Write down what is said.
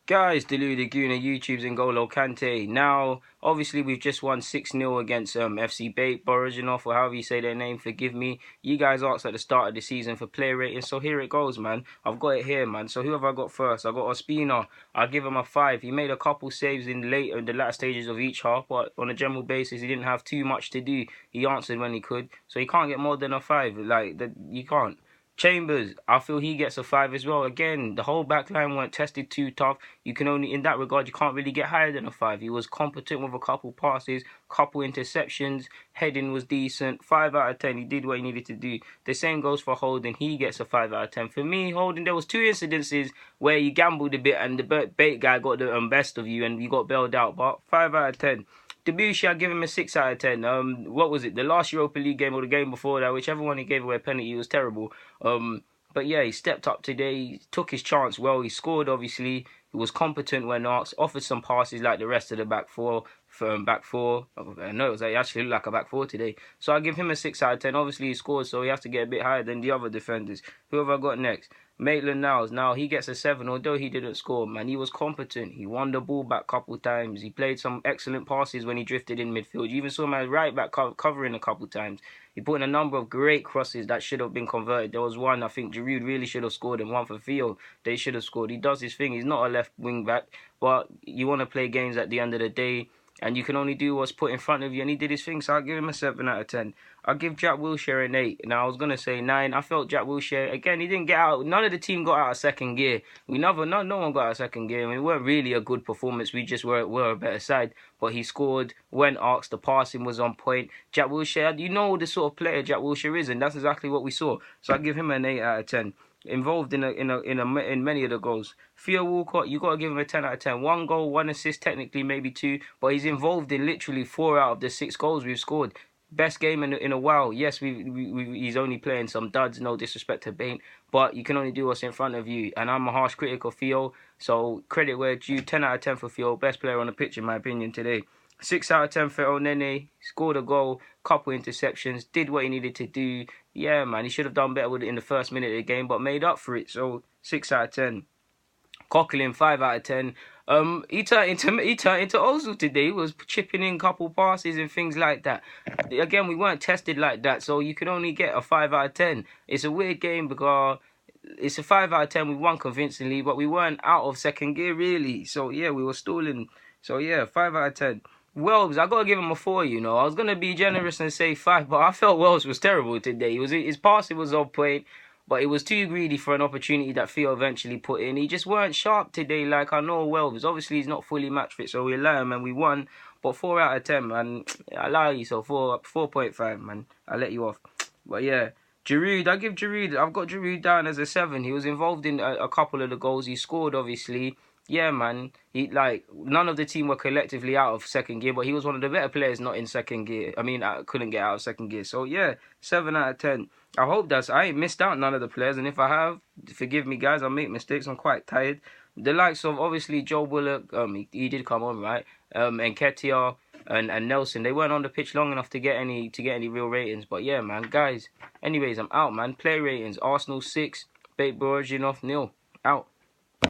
Guys, Delu Laguna, YouTube's N'Golo Kante. Now, obviously, we've just won 6-0 against FC Bate Borisov, or however you say their name, forgive me. You guys asked at the start of the season for player rating, so here it goes, man. I've got it here, man. So who have I got first? I got Ospina. I'll give him a 5. He made a couple saves in the latter stages of each half, but on a general basis, he didn't have too much to do. He answered when he could, so he can't get more than a 5. You can't. Chambers, I feel he gets a 5 as well. Again, the whole back line weren't tested too tough. You can only, in that regard, you can't really get higher than a 5. He was competent with a couple passes, couple interceptions, heading was decent. 5 out of 10, he did what he needed to do. The same goes for Holding, he gets a 5 out of 10. For me, Holding, there was 2 incidences where you gambled a bit and the bait guy got the best of you and you got bailed out, but 5 out of 10. Debussy, I give him a 6 out of 10. What was it? The last Europa League game or the game before that, whichever one he gave away a penalty, was terrible. But yeah, he stepped up today. He took his chance well. He scored, obviously. He was competent when asked. Offered some passes like the rest of the back four. I know it actually looked like a back four today. So I give him a 6 out of 10. Obviously, he scored, so he has to get a bit higher than the other defenders. Who have I got next? Maitland-Niles. Now, he gets a 7, although he didn't score, man. He was competent. He won the ball back a couple times. He played some excellent passes when he drifted in midfield. You even saw him as right back covering a couple times. He put in a number of great crosses that should have been converted. There was one, I think Giroud really should have scored, and one for Theo. They should have scored. He does his thing. He's not a left wing back, but you want to play games at the end of the day, and you can only do what's put in front of you, and he did his thing, so I'll give him a 7 out of 10. I'll give Jack Wilshere an 8. Now, I was going to say 9. I felt Jack Wilshere, again, he didn't get out. None of the team got out of second gear. No one got out of second gear. I mean, it weren't really a good performance. We just were a better side. But he scored when asked. The passing was on point. Jack Wilshere, you know the sort of player Jack Wilshere is, and that's exactly what we saw. So I'll give him an 8 out of 10. Involved in many of the goals. Theo Walcott, you got to give him a 10 out of 10. 1 goal, 1 assist, technically maybe 2, but he's involved in literally 4 out of the 6 goals we've scored. Best game in a while. Yes, he's only playing some duds, no disrespect to Bain, but you can only do what's in front of you. And I'm a harsh critic of Theo, so credit where it's due. 10 out of 10 for Theo. Best player on the pitch, in my opinion, today. 6 out of 10 for Onene. Scored a goal, couple interceptions, did what he needed to do. Yeah, man, he should have done better with it in the first minute of the game, but made up for it. So 6 out of 10. Coquelin, 5 out of 10. He turned into Ozil today. He was chipping in couple passes and things like that. Again, we weren't tested like that, so you can only get a 5 out of 10. It's a weird game because it's a 5 out of 10. We won convincingly, but we weren't out of second gear, really. So, yeah, we were stalling. So, yeah, 5 out of 10. Wells, I got to give him a 4, you know. I was going to be generous and say 5, but I felt Wells was terrible today. His passing was on point, but it was too greedy for an opportunity that Theo eventually put in. He just weren't sharp today, like I know Wells. Obviously, he's not fully match fit, so we allow him and we won. But 4 out of 10, man. I allow you, so 4.5, man. I'll let you off. But yeah, Giroud, I've got Giroud down as a 7. He was involved in a couple of the goals. He scored, obviously. Yeah, man. None of the team were collectively out of second gear, but he was one of the better players not in second gear. I mean, I couldn't get out of second gear. So, yeah, 7 out of 10. I hope I ain't missed out none of the players, and if I have, forgive me, guys, I make mistakes. I'm quite tired. The likes of, obviously, Joe Bullock, he did come on, right? And Ketia and Nelson, they weren't on the pitch long enough to get any real ratings. But, yeah, man, guys, anyways, I'm out, man. Player ratings, Arsenal 6, Bate Borisov 0. Out.